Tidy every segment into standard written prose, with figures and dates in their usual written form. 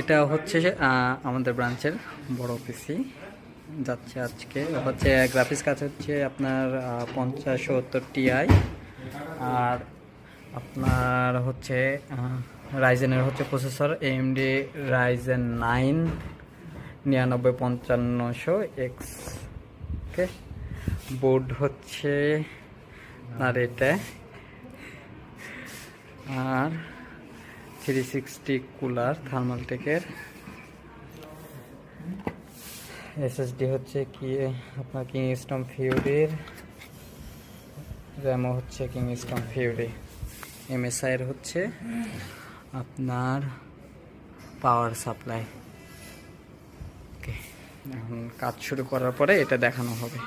এটা হচ্ছে আমাদের ব্রাঞ্চের বড় পিসি যাচ্ছে আজকে। হচ্ছে গ্রাফিক্স কার্ড হচ্ছে আপনার 5070 Ti, আর আপনার হচ্ছে রাইজেনের হচ্ছে প্রসেসর AMD Ryzen 9 995500X। ওকে, বোর্ড হচ্ছে আর এটা, আর 360 কুলার থার্মালটেকের। SSD হচ্ছে কি আপনার কিংস্টন ফিউরির, র্যামও হচ্ছে কিংস্টন ফিউরি। MSI এর হচ্ছে আপনার পাওয়ার সাপ্লাই। ওকে, এখন কাজ শুরু করার পরে এটা দেখানো হবে।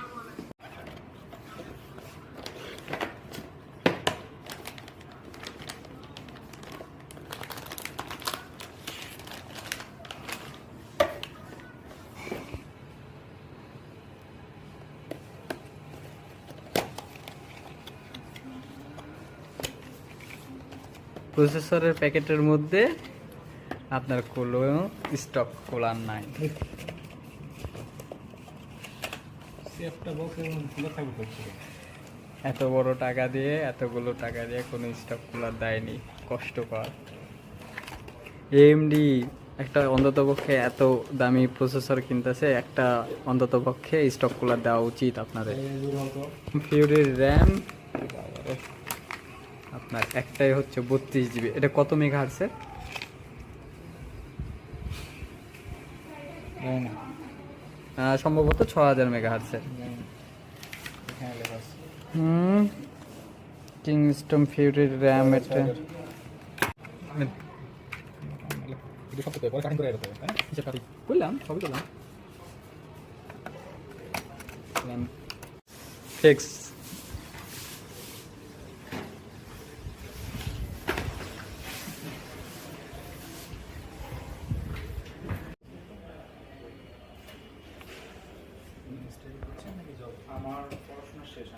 প্রসেসরের প্যাকেটের মধ্যে আপনার কোনো স্টক কুলার নাই। এত বড় টাকা দিয়ে, এতগুলো টাকা দিয়ে কোনো স্টক কুলার দেয়নি, কষ্টকর। AMD একটা অন্ততপক্ষে এত দামি প্রসেসর কিনতেছে, একটা অন্ততপক্ষে স্টক কুলার দেওয়া উচিত আপনাদের। ফিউরির র্যাম আপনার একটাই হচ্ছে 32 GB। এটা কত মেগাহার্টজের? সম্ভবত 6000 মেগাহার্টজের। কিংস্টন ফিউরির র্যাম এটা করলাম, সবই করলাম ফিক্স। আমার পড়াশোনা শেষ।